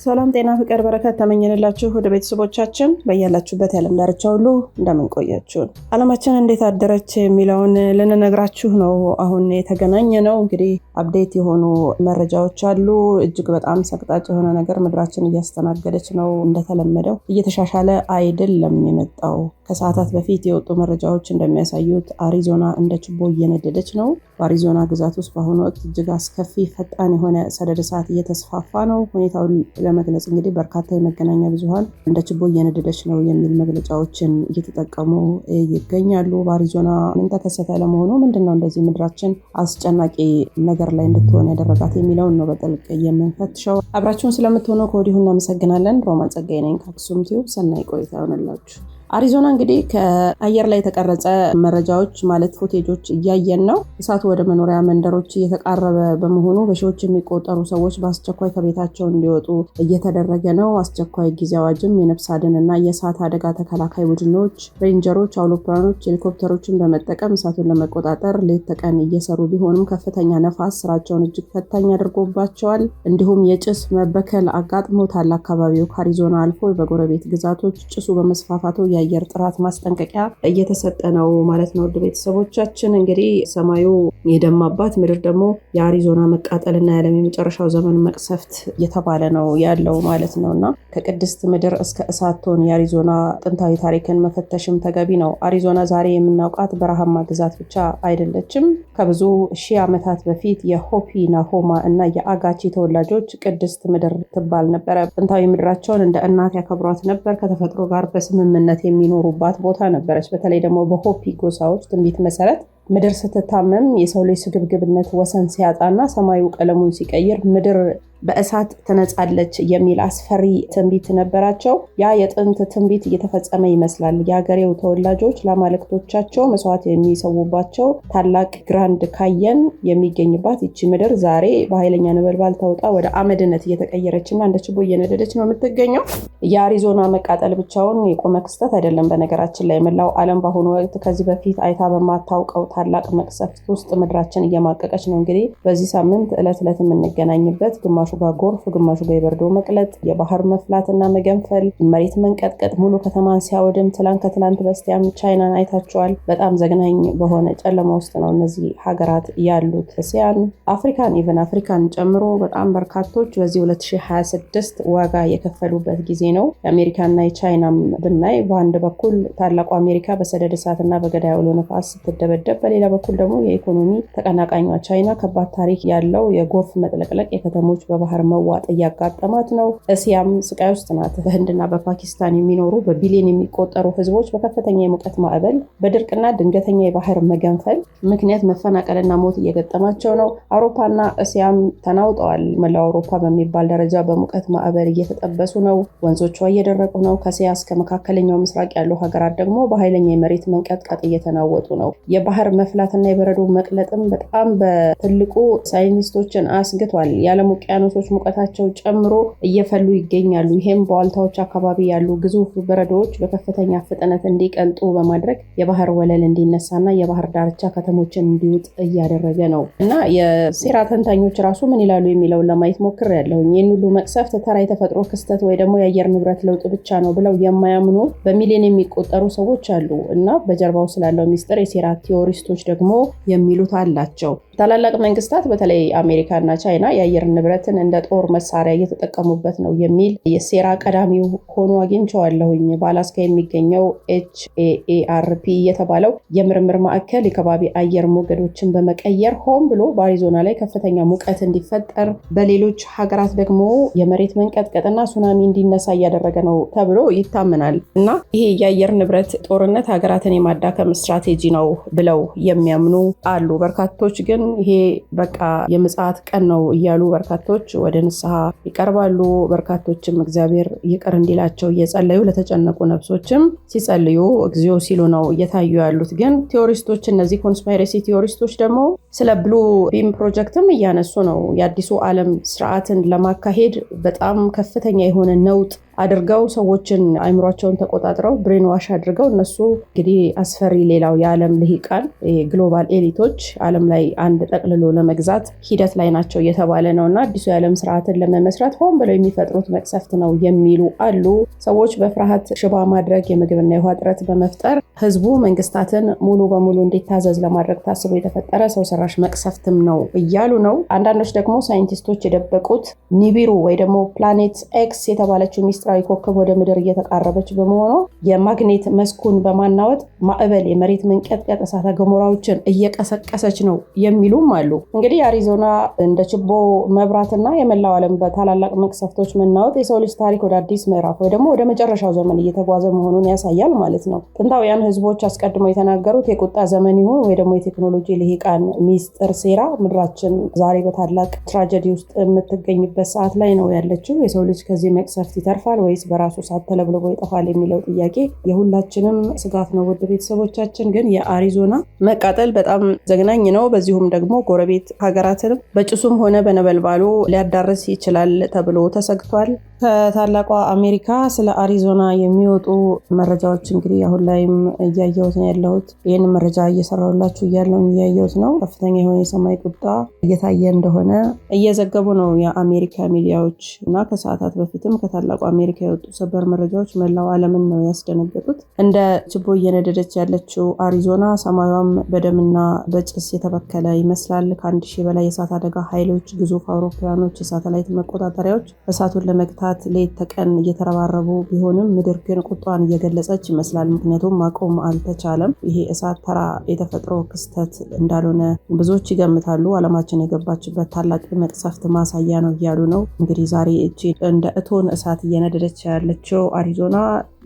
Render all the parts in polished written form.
ሰላም ጤና ፍቅር በረከት ተመኘንላችሁ ወደ ቤተሰቦቻችን በእያላችሁበት የዓለም ዳርቻ ሁሉ እንደምን ቆያችሁ። ዓለማችን እንዴት አደረች የሚለውን ልንነግራችሁ ነው አሁን የተገናኘ ነው። እንግዲህ አፕዴት የሆኑ መረጃዎች አሉ። እጅግ በጣም ሰቅጣጭ የሆነ ነገር ምድራችን እያስተናገደች ነው። እንደተለመደው እየተሻሻለ አይደለም የመጣው። ከሰዓታት በፊት የወጡ መረጃዎች እንደሚያሳዩት አሪዞና እንደ ችቦ እየነደደች ነው። በአሪዞና ግዛት ውስጥ በአሁኑ ወቅት እጅግ አስከፊ ፈጣን የሆነ ሰደድ እሳት እየተስፋፋ ነው። ሁኔታውን ለመግለጽ እንግዲህ በርካታ የመገናኛ ብዙሃን እንደ ችቦ እየነደደች ነው የሚል መግለጫዎችን እየተጠቀሙ ይገኛሉ። በአሪዞና ምን ተከሰተ? ለመሆኑ ምንድነው እንደዚህ ምድራችን አስጨናቂ ነገር ላይ እንድትሆን ያደረጋት የሚለውን ነው በጥልቅ የምንፈትሸው። አብራችሁን ስለምትሆኑ ከወዲሁ እናመሰግናለን። ሮማን ጸጋዬ ነኝ ከአክሱም ቲዩብ። ሰናይ ቆይታ ይሆንላችሁ። አሪዞና እንግዲህ ከአየር ላይ የተቀረጸ መረጃዎች ማለት ፉቴጆች እያየን ነው። እሳቱ ወደ መኖሪያ መንደሮች እየተቃረበ በመሆኑ በሺዎች የሚቆጠሩ ሰዎች በአስቸኳይ ከቤታቸው እንዲወጡ እየተደረገ ነው። አስቸኳይ ጊዜ አዋጅም የነፍስ አድን እና የእሳት አደጋ ተከላካይ ቡድኖች፣ ሬንጀሮች፣ አውሮፕላኖች፣ ሄሊኮፕተሮችን በመጠቀም እሳቱን ለመቆጣጠር ሌት ተቀን እየሰሩ ቢሆንም ከፍተኛ ነፋስ ስራቸውን እጅግ ፈታኝ አድርጎባቸዋል። እንዲሁም የጭስ መበከል አጋጥሞታል። አካባቢው ከአሪዞና አልፎ በጎረቤት ግዛቶች ጭሱ በመስፋፋቱ የአየር ጥራት ማስጠንቀቂያ እየተሰጠ ነው ማለት ነው። ውድ ቤተሰቦቻችን እንግዲህ ሰማዩ የደማባት ምድር ደግሞ የአሪዞና መቃጠልና የዓለም የመጨረሻው ዘመን መቅሰፍት እየተባለ ነው ያለው ማለት ነው እና ከቅድስት ምድር እስከ እሳቶን የአሪዞና ጥንታዊ ታሪክን መፈተሽም ተገቢ ነው። አሪዞና ዛሬ የምናውቃት በረሃማ ግዛት ብቻ አይደለችም። ከብዙ ሺህ ዓመታት በፊት የሆፒ ናሆማ እና የአጋቺ ተወላጆች ቅድስት ምድር ትባል ነበረ። ጥንታዊ ምድራቸውን እንደ እናት ያከብሯት ነበር። ከተፈጥሮ ጋር በስምምነት የሚኖሩባት ቦታ ነበረች። በተለይ ደግሞ በሆፒ ጎሳዎች ትንቢት መሰረት ምድር ስትታመም የሰው ልጅ ስግብግብነት ወሰን ሲያጣና ሰማዩ ቀለሙን ሲቀይር ምድር በእሳት ትነጻለች የሚል አስፈሪ ትንቢት ነበራቸው። ያ የጥንት ትንቢት እየተፈጸመ ይመስላል። የሀገሬው ተወላጆች ለአማልክቶቻቸው መስዋዕት የሚሰዉባቸው ታላቅ ግራንድ ካየን የሚገኝባት ይቺ ምድር ዛሬ በኃይለኛ ነበልባል ተውጣ ወደ አመድነት እየተቀየረችና እንደ ችቦ እየነደደች ነው የምትገኘው። የአሪዞና መቃጠል ብቻውን የቆመ ክስተት አይደለም። በነገራችን ላይ መላው ዓለም በአሁኑ ወቅት ከዚህ በፊት አይታ በማታውቀው ታላቅ መቅሰፍት ውስጥ ምድራችን እየማቀቀች ነው። እንግዲህ በዚህ ሳምንት ዕለት ዕለት የምንገናኝበት ግማሹ ጋር ጎርፍ፣ ግማሹ ጋር የበረዶ መቅለጥ፣ የባህር መፍላትና መገንፈል፣ መሬት መንቀጥቀጥ ሙሉ ከተማን ሲያወድም ከትላንት በስቲያም ቻይናን አይታቸዋል። በጣም ዘግናኝ በሆነ ጨለማ ውስጥ ነው እነዚህ ሀገራት ያሉት። እስያን፣ አፍሪካን ጨምሮ በጣም በርካቶች በዚህ 2026 ዋጋ የከፈሉበት ጊዜ ነው። የአሜሪካና የቻይናም ብናይ በአንድ በኩል ታላቁ አሜሪካ በሰደድ እሳትና በገዳይ አውሎ ነፋስ ስትደበደብ፣ በሌላ በኩል ደግሞ የኢኮኖሚ ተቀናቃኟ ቻይና ከባድ ታሪክ ያለው የጎርፍ መጥለቅለቅ የከተሞች በባህር መዋጥ እያጋጠማት ነው። እስያም ስቃይ ውስጥ ናት። በህንድና በፓኪስታን የሚኖሩ በቢሊዮን የሚቆጠሩ ህዝቦች በከፍተኛ የሙቀት ማዕበል፣ በድርቅና ድንገተኛ የባህር መገንፈል ምክንያት መፈናቀልና ሞት እየገጠማቸው ነው። አውሮፓና እስያም ተናውጠዋል። መላው አውሮፓ በሚባል ደረጃ በሙቀት ማዕበል እየተጠበሱ ነው። ወንዞቿ እየደረቁ ነው። ከእስያ እስከ መካከለኛው ምስራቅ ያሉ ሀገራት ደግሞ በኃይለኛ የመሬት መንቀጥቀጥ እየተናወጡ ነው። የባህር መፍላትና የበረዶ መቅለጥም በጣም በትልቁ ሳይንቲስቶችን አስግቷል። የዓለም ውቅያኖሶች ሙቀታቸው ጨምሮ እየፈሉ ይገኛሉ። ይህም በዋልታዎች አካባቢ ያሉ ግዙፍ በረዶዎች በከፍተኛ ፍጥነት እንዲቀልጡ በማድረግ የባህር ወለል እንዲነሳና የባህር ዳርቻ ከተሞችን እንዲውጥ እያደረገ ነው እና የሴራ ተንታኞች ራሱ ምን ይላሉ የሚለውን ለማየት ሞክሬያለሁ። ይህን ሁሉ መቅሰፍት ተራ የተፈጥሮ ክስተት ወይ ደግሞ የአየር ንብረት ለውጥ ብቻ ነው ብለው የማያምኑ በሚሊዮን የሚቆጠሩ ሰዎች አሉ እና በጀርባው ስላለው ሚስጥር የሴራ ቲዎሪስቶች ደግሞ የሚሉት አላቸው። ታላላቅ መንግስታት በተለይ አሜሪካና ቻይና የአየር ንብረትን እንደ ጦር መሳሪያ እየተጠቀሙበት ነው የሚል የሴራ ቀዳሚው ሆኖ አግኝቼዋለሁኝ። በአላስካ የሚገኘው HAARP የተባለው የምርምር ማዕከል የከባቢ አየር ሞገዶችን በመቀየር ሆን ብሎ በአሪዞና ላይ ከፍተኛ ሙቀት እንዲፈጠር፣ በሌሎች ሀገራት ደግሞ የመሬት መንቀጥቀጥና ሱናሚ እንዲነሳ እያደረገ ነው ተብሎ ይታመናል እና ይሄ የአየር ንብረት ጦርነት ሀገራትን የማዳከም ስትራቴጂ ነው ብለው የሚያምኑ አሉ። በርካቶች ግን ይሄ በቃ የምጽአት ቀን ነው እያሉ በርካቶች ወደ ንስሐ ይቀርባሉ። በርካቶችም እግዚአብሔር ይቅር እንዲላቸው እየጸለዩ ለተጨነቁ ነፍሶችም ሲጸልዩ እግዚኦ ሲሉ ነው እየታዩ ያሉት። ግን ቲዎሪስቶች፣ እነዚህ ኮንስፓይሬሲ ቲዎሪስቶች ደግሞ ስለ ብሉ ቢም ፕሮጀክትም እያነሱ ነው። የአዲሱ ዓለም ስርዓትን ለማካሄድ በጣም ከፍተኛ የሆነ ነውጥ አድርገው ሰዎችን አይምሯቸውን ተቆጣጥረው ብሬን ዋሽ አድርገው እነሱ እንግዲህ አስፈሪ ሌላው የዓለም ልሂቃን ግሎባል ኤሊቶች ዓለም ላይ አንድ ጠቅልሎ ለመግዛት ሂደት ላይ ናቸው እየተባለ ነውና አዲሱ የዓለም ስርዓትን ለመመስረት ሆን ብለው የሚፈጥሩት መቅሰፍት ነው የሚሉ አሉ። ሰዎች በፍርሃት ሽባ ማድረግ፣ የምግብና የውሃ እጥረት በመፍጠር ህዝቡ መንግስታትን ሙሉ በሙሉ እንዲታዘዝ ለማድረግ ታስቦ የተፈጠረ ሰው ሰራሽ መቅሰፍትም ነው እያሉ ነው። አንዳንዶች ደግሞ ሳይንቲስቶች የደበቁት ኒቢሩ ወይ ደግሞ ፕላኔት ኤክስ የተባለችው ሚስጥራዊ ኮከብ ወደ ምድር እየተቃረበች በመሆኑ የማግኔት መስኩን በማናወጥ ማዕበል፣ የመሬት መንቀጥቀጥ፣ እሳተ ገሞራዎችን እየቀሰቀሰች ነው የሚሉም አሉ። እንግዲህ አሪዞና እንደ ችቦ መብራትና የመላው ዓለም በታላላቅ መቅሰፍቶች መናወጥ የሰው ልጅ ታሪክ ወደ አዲስ ምዕራፍ ወይ ደግሞ ወደ መጨረሻው ዘመን እየተጓዘ መሆኑን ያሳያል ማለት ነው። ጥንታውያን ህዝቦች አስቀድመው የተናገሩት የቁጣ ዘመን ይሁን ወይ ደግሞ የቴክኖሎጂ ልሂቃን ሚስጥር ሴራ ምድራችን ዛሬ በታላቅ ትራጀዲ ውስጥ የምትገኝበት ሰዓት ላይ ነው ያለችው። የሰው ልጅ ከዚህ መቅሰፍት ይተርፋል ወይስ በራሱ ሰዓት ተለብልቦ ይጠፋል የሚለው ጥያቄ የሁላችንም ስጋት ነው። ውድ ቤተሰቦቻችን፣ ግን የአሪዞና መቃጠል በጣም ዘግናኝ ነው። በዚሁም ደግሞ ጎረቤት ሀገራትንም በጭሱም ሆነ በነበልባሉ ሊያዳርስ ይችላል ተብሎ ተሰግቷል። ከታላቋ አሜሪካ ስለ አሪዞና የሚወጡ መረጃዎች እንግዲህ አሁን ላይም እያየሁት ነው ያለሁት። ይህን መረጃ እየሰራሁላችሁ እያየሁት ነው። ከፍተኛ የሆነ የሰማይ ቁጣ እየታየ እንደሆነ እየዘገቡ ነው የአሜሪካ ሚዲያዎች እና ከሰዓታት በፊትም ከታላቋ አሜሪካ የወጡ ሰበር መረጃዎች መላው ዓለምን ነው ያስደነገጡት። እንደ ችቦ እየነደደች ያለችው አሪዞና ሰማዩም በደምና በጭስ የተበከለ ይመስላል። ከ1000 በላይ የእሳት አደጋ ኃይሎች፣ ግዙፍ አውሮፕላኖች፣ የሳተላይት መቆጣጠሪያዎች እሳቱን ለመግታት ሌት ተቀን እየተረባረቡ ቢሆንም ምድር ግን ቁጣዋን እየገለጸች ይመስላል። ምክንያቱም ማቆም አልተቻለም። ይሄ እሳት ተራ የተፈጥሮ ክስተት እንዳልሆነ ብዙዎች ይገምታሉ። ዓለማችን የገባችበት ታላቅ መቅሰፍት ማሳያ ነው እያሉ ነው። እንግዲህ ዛሬ እቺ እንደ እቶን እሳት እየነደደች ያለችው አሪዞና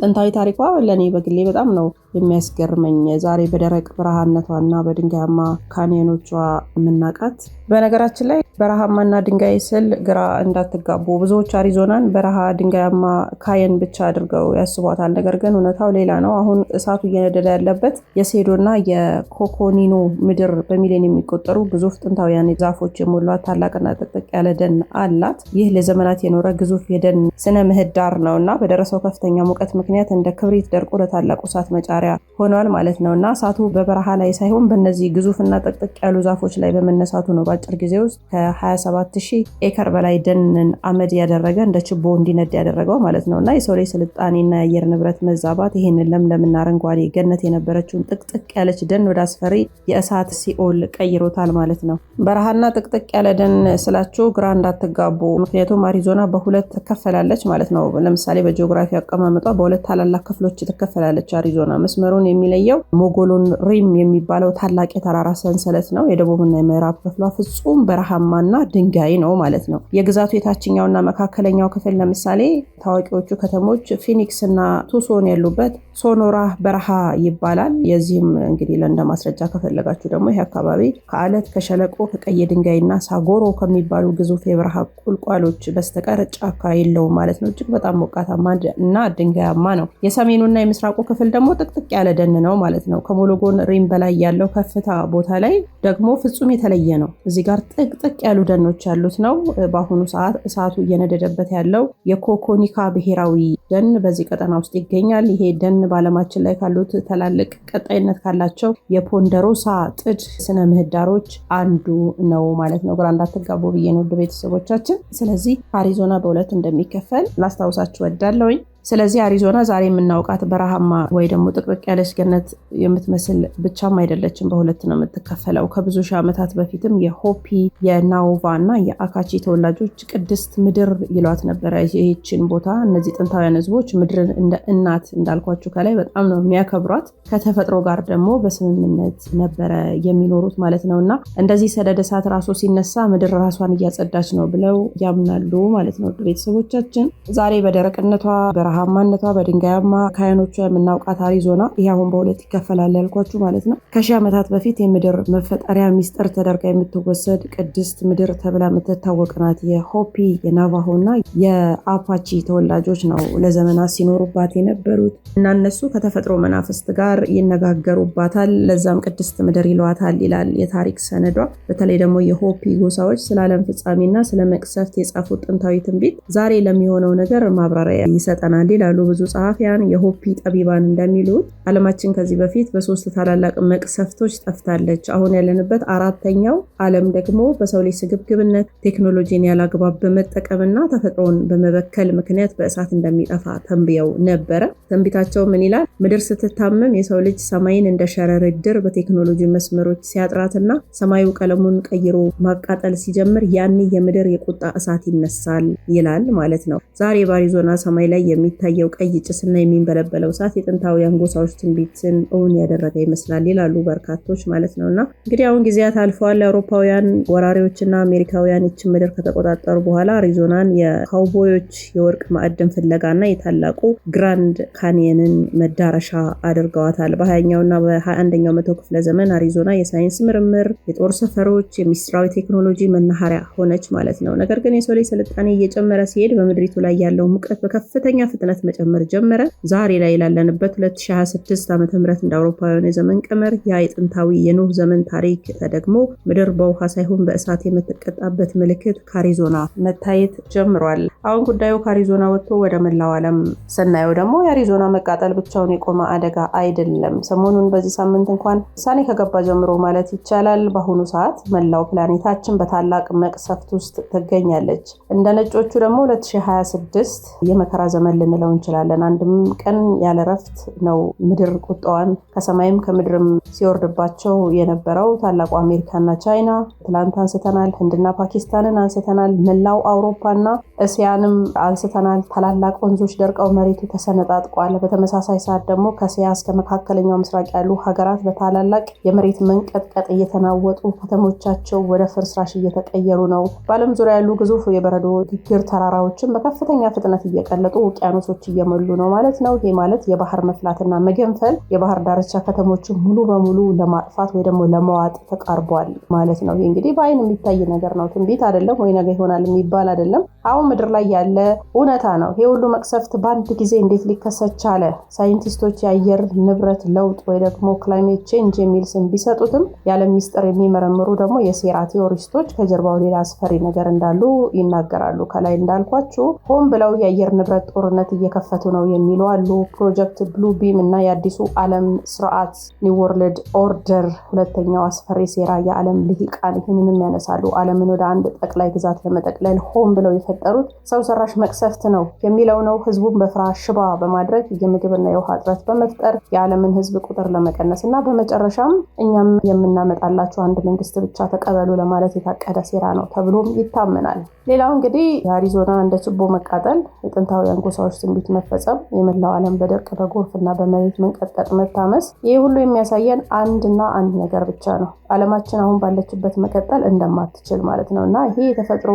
ጥንታዊ ታሪኳ ለእኔ በግሌ በጣም ነው የሚያስገርመኝ። ዛሬ በደረቅ በረሃነቷና በድንጋያማ ካኒዮኖቿ የምናውቃት። በነገራችን ላይ በረሃማና ድንጋይ ስል ግራ እንዳትጋቡ። ብዙዎች አሪዞናን በረሃ ድንጋያማ ካየን ብቻ አድርገው ያስቧታል። ነገር ግን እውነታው ሌላ ነው። አሁን እሳቱ እየነደደ ያለበት የሴዶና የኮኮኒኖ ምድር በሚሊዮን የሚቆጠሩ ግዙፍ ጥንታውያን ዛፎች የሞሏት ታላቅና ጥቅጥቅ ያለ ደን አላት። ይህ ለዘመናት የኖረ ግዙፍ የደን ስነ ምህዳር ነው እና በደረሰው ከፍተኛ ሙቀት ምክንያት እንደ ክብሪት ደርቆ ለታላቁ እሳት መጫሪያ ሆኗል ማለት ነው እና እሳቱ በበረሃ ላይ ሳይሆን በእነዚህ ግዙፍና ጥቅጥቅ ያሉ ዛፎች ላይ በመነሳቱ ነው በአጭር ጊዜ ውስጥ ከ27,000 ኤከር በላይ ደንን አመድ ያደረገ እንደ ችቦ እንዲነድ ያደረገው ማለት ነው እና የሰው ላይ ስልጣኔና የአየር ንብረት መዛባት ይህንን ለምለምና አረንጓዴ ገነት የነበረችውን ጥቅጥቅ ያለች ደን ወደ አስፈሪ የእሳት ሲኦል ቀይሮታል ማለት ነው። በረሃና ጥቅጥቅ ያለ ደን ስላችሁ ግራ እንዳትጋቡ። ምክንያቱም አሪዞና በሁለት ትከፈላለች ማለት ነው። ለምሳሌ በጂኦግራፊ አቀማመጧ በሁለት ታላላቅ ክፍሎች ትከፈላለች። አሪዞና መስመሩን የሚለየው ሞጎሎን ሪም የሚባለው ታላቅ የተራራ ሰንሰለት ነው። የደቡብና የምዕራብ ክፍሏ ፍጹም በረሃማና ድንጋይ ነው ማለት ነው። የግዛቱ የታችኛውና መካከለኛው ክፍል ለምሳሌ ታዋቂዎቹ ከተሞች ፊኒክስ እና ቱሶን ያሉበት ሶኖራ በረሃ ይባላል። የዚህም እንግዲህ ለእንደ ማስረጃ ከፈለጋችሁ ደግሞ ይህ አካባቢ ከአለት፣ ከሸለቆ፣ ከቀይ ድንጋይና ሳጎሮ ከሚባሉ ግዙፍ የበረሃ ቁልቋሎች በስተቀር ጫካ የለውም ማለት ነው። እጅግ በጣም ሞቃታማ እና ድንጋያማ ነው። የሰሜኑና የምስራቁ ክፍል ደግሞ ጥቅጥቅ ያለ ደን ነው ማለት ነው። ከሞሎጎን ሪም በላይ ያለው ከፍታ ቦታ ላይ ደግሞ ፍጹም የተለየ ነው። እዚህ ጋር ጥቅጥቅ ያሉ ደኖች ያሉት ነው። በአሁኑ ሰዓት እሳቱ እየነደደበት ያለው የኮኮኒካ ብሔራዊ ደን በዚህ ቀጠና ውስጥ ይገኛል። ይሄ ደን በዓለማችን ላይ ካሉት ትላልቅ ቀጣይነት ካላቸው የፖንደሮሳ ጥድ ስነ ምህዳሮች አንዱ ነው ማለት ነው። ግራ እንዳትጋቡ ብዬ ነው ውድ ቤተሰቦቻችን። ስለዚህ አሪዞና በሁለት እንደሚከፈል ላስታውሳችሁ ወዳለሁኝ። ስለዚህ አሪዞና ዛሬ የምናውቃት በረሃማ ወይ ደግሞ ጥቅጥቅ ያለች ገነት የምትመስል ብቻም አይደለችም፣ በሁለት ነው የምትከፈለው። ከብዙ ሺህ ዓመታት በፊትም የሆፒ የናውቫ እና የአካቺ ተወላጆች ቅድስት ምድር ይሏት ነበረ ይህችን ቦታ። እነዚህ ጥንታውያን ህዝቦች ምድርን እንደ እናት እንዳልኳችሁ ከላይ በጣም ነው የሚያከብሯት። ከተፈጥሮ ጋር ደግሞ በስምምነት ነበረ የሚኖሩት ማለት ነው እና እንደዚህ ሰደድ እሳት ራሱ ሲነሳ ምድር ራሷን እያጸዳች ነው ብለው ያምናሉ ማለት ነው። ቤተሰቦቻችን ዛሬ በደረቅነቷ በበረሃማነቷ በድንጋያማ ካይኖቿ የምናውቃት አሪዞና ይህ አሁን በሁለት ይከፈላል ያልኳችሁ ማለት ነው። ከሺህ ዓመታት በፊት የምድር መፈጠሪያ ሚስጥር ተደርጋ የምትወሰድ ቅድስት ምድር ተብላ የምትታወቅ ናት። የሆፒ የናቫሆ እና የአፓቺ ተወላጆች ነው ለዘመናት ሲኖሩባት የነበሩት እና እነሱ ከተፈጥሮ መናፍስት ጋር ይነጋገሩባታል። ለዛም ቅድስት ምድር ይሏታል ይላል የታሪክ ሰነዷ። በተለይ ደግሞ የሆፒ ጎሳዎች ስለ ዓለም ፍጻሜና ስለ መቅሰፍት የጻፉት ጥንታዊ ትንቢት ዛሬ ለሚሆነው ነገር ማብራሪያ ይሰጠናል ይላሉ ብዙ ጸሐፊያን። የሆፒ ጠቢባን እንደሚሉት ዓለማችን ከዚህ በፊት በሶስት ታላላቅ መቅሰፍቶች ጠፍታለች። አሁን ያለንበት አራተኛው ዓለም ደግሞ በሰው ልጅ ስግብግብነት ቴክኖሎጂን ያላግባብ በመጠቀምና ተፈጥሮን በመበከል ምክንያት በእሳት እንደሚጠፋ ተንብየው ነበረ። ትንቢታቸው ምን ይላል? ምድር ስትታመም የሰው ልጅ ሰማይን እንደ ሸረር ድር በቴክኖሎጂ መስመሮች ሲያጥራትና ሰማዩ ቀለሙን ቀይሮ ማቃጠል ሲጀምር ያኔ የምድር የቁጣ እሳት ይነሳል ይላል ማለት ነው። ዛሬ በአሪዞና ሰማይ ላይ የሚታየው ቀይ ጭስና የሚንበለበለው እሳት የጥንታውያን ጎሳዎች ትንቢትን እውን ያደረገ ይመስላል ይላሉ በርካቶች ማለት ነውና እንግዲህ አሁን ጊዜያት አልፈዋል። አውሮፓውያን ወራሪዎችና አሜሪካውያን ይችን ምድር ከተቆጣጠሩ በኋላ አሪዞናን የካውቦዮች የወርቅ ማዕድን ፍለጋና የታላቁ ግራንድ ካኒየንን መዳረሻ አድርገዋታል። በ20ኛውና በ21ኛው መቶ ክፍለ ዘመን አሪዞና የሳይንስ ምርምር፣ የጦር ሰፈሮች፣ የሚስጥራዊ ቴክኖሎጂ መናኸሪያ ሆነች ማለት ነው። ነገር ግን የሰው ልጅ ስልጣኔ እየጨመረ ሲሄድ በምድሪቱ ላይ ያለው ሙቀት በከፍተኛ ፍጥነት መጨመር ጀመረ። ዛሬ ላይ ላለንበት 2026 ዓ.ም እንደ አውሮፓውያን የዘመን ቀመር ያ የጥንታዊ የኖህ ዘመን ታሪክ ተደግሞ ምድር በውሃ ሳይሆን በእሳት የምትቀጣበት ምልክት ከአሪዞና መታየት ጀምሯል። አሁን ጉዳዩ ከአሪዞና ወጥቶ ወደ መላው ዓለም ስናየው ደግሞ የአሪዞና መቃጠል ብቻውን የቆመ አደጋ አይደለም። ሰሞኑን በዚህ ሳምንት እንኳን ሰኔ ከገባ ጀምሮ ማለት ይቻላል በአሁኑ ሰዓት መላው ፕላኔታችን በታላቅ መቅሰፍት ውስጥ ትገኛለች። እንደ ነጮቹ ደግሞ 2026 የመከራ ዘመን ልንለው እንችላለን። አንድም ቀን ያለ ረፍት ነው ምድር ቁጣዋን ከሰማይም ከምድርም ሲወርድባቸው የነበረው ታላቁ አሜሪካና ቻይና ትላንት አንስተናል። ህንድና ፓኪስታንን አንስተናል። መላው አውሮፓና እስያንም አንስተናል። ታላላቅ ወንዞች ደርቀው መሬቱ ተሰነጣጥቋል። በተመሳሳይ ሰዓት ደግሞ ከእስያ እስከ መካከለኛው ምስራቅ ያሉ ሀገራት በታላላቅ የመሬት መንቀጥቀጥ እየተናወጡ ከተሞቻቸው ወደ ፍርስራሽ እየተቀየሩ ነው። በዓለም ዙሪያ ያሉ ግዙፍ የበረዶ ግግር ተራራዎችን በከፍተኛ ፍጥነት እየቀለጡ ውቅያኖሶች እየሞሉ ነው ማለት ነው። ይሄ ማለት የባህር መፍላትና መገንፈል የባህር ዳርቻ ከተሞችን ሙሉ በሙሉ ለማጥፋት ወይ ደግሞ ለመዋጥ ተቃርቧል ማለት ነው። ይሄ እንግዲህ በአይን የሚታይ ነገር ነው። ትንቢት አይደለም ወይ ነገ ይሆናል የሚባል አይደለም። አሁን ምድር ላይ ያለ እውነታ ነው። ይሄ ሁሉ መቅሰፍት በአንድ ጊዜ እንዴት ሊከሰት ቻለ? ሳይንቲስቶች የአየር ንብረት ለውጥ ወይ ደግሞ ክላይሜት ቼንጅ የሚል ስም ቢሰጡትም የዓለም ሚስጥር የሚመረምሩ ደግሞ የሴራ ቲዮሪስቶች ከጀርባው ሌላ አስፈሪ ነገር እንዳሉ ይናገራሉ። ከላይ እንዳልኳችሁ ሆን ብለው የአየር ንብረት ጦርነት እየከፈቱ ነው የሚሉ አሉ። ፕሮጀክት ብሉ ቢም እና የአዲሱ ዓለም ስርዓት ኒው ወርልድ ኦርደር ሁለተኛው አስፈሪ ሴራ የዓለም ልሂቃን ይህንንም ያነሳሉ። ዓለምን ወደ አንድ ጠቅላይ ግዛት ለመጠቅለል ሆን ብለው የፈጠሩት ሰው ሰራሽ መቅሰፍት ነው የሚለው ነው። ህዝቡን በፍርሃት ሽባ በማድረግ የምግብና የውሃ እጥረት በመፍጠር የዓለምን ህዝብ ቁጥር ለመቀነስ እና በመጨረሻም እኛም የምናመጣላቸው አንድ መንግስት ብቻ ተቀበሉ ለማለት የታቀደ ሴራ ነው ተብሎም ይታመናል። ሌላው እንግዲህ የአሪዞና እንደ ችቦ መቃጠል፣ የጥንታውያን ጎሳዎች ትንቢት መፈጸም፣ የመላው ዓለም በድርቅ በጎርፍና በመሬት መንቀጥቀጥ መታመስ፣ ይህ ሁሉ የሚያሳየን አንድና አንድ ነገር ብቻ ነው። ዓለማችን አሁን ባለችበት መቀጠል እንደማትችል ማለት ነው እና ይሄ የተፈጥሮ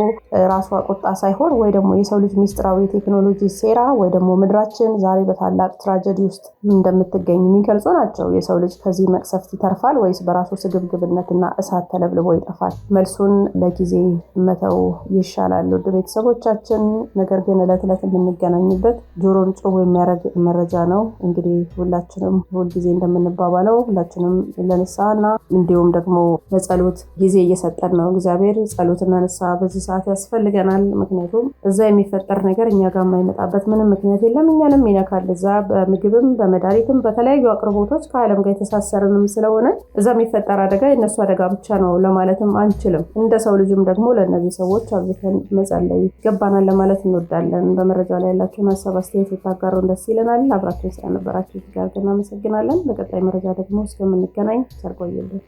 ራሷ ቁጣ ሳይሆን ወይ ደግሞ የሰው ልጅ ሚስጥራዊ ቴክኖሎጂ ሴራ ወይ ደግሞ ምድራችን ዛሬ በታላቅ ትራጀዲ ውስጥ እንደምትገኝ የሚገልጹ ናቸው። የሰው ልጅ ከዚህ መቅሰፍት ይተርፋል ወይስ በራሱ ስግብግብነትና እሳት ተለብልቦ ይጠፋል? መልሱን ለጊዜ መተው ይሻላል ውድ ቤተሰቦቻችን። ነገር ግን ዕለት ዕለት የምንገናኝበት ጆሮን ጭው የሚያደርግ መረጃ ነው። እንግዲህ ሁላችንም ሁልጊዜ እንደምንባባለው ሁላችንም ለንስሐና እንዲሁም ደግሞ ለጸሎት ጊዜ እየሰጠን ነው። እግዚአብሔር ጸሎትና ንስሐ በዚህ ሰዓት ያስፈልገናል። ምክንያቱም እዛ የሚፈጠር ነገር እኛ ጋር የማይመጣበት ምንም ምክንያት የለም። እኛንም ይነካል። እዛ በምግብም በመድኃኒትም በተለያዩ አቅርቦቶች ከዓለም ጋር የተሳሰርንም ስለሆነ እዛ የሚፈጠር አደጋ የነሱ አደጋ ብቻ ነው ለማለትም አንችልም። እንደ ሰው ልጅም ደግሞ ለእነዚህ ሰዎች አብዝተን መጸለይ ይገባናል ለማለት እንወዳለን። በመረጃ ላይ ያላችሁን ሀሳብ አስተያየት ልታጋሩን ደስ ይለናል። አብራችሁን ስለነበራችሁ ጋር እናመሰግናለን። በቀጣይ መረጃ ደግሞ እስከምንገናኝ ቸር ቆዩልን።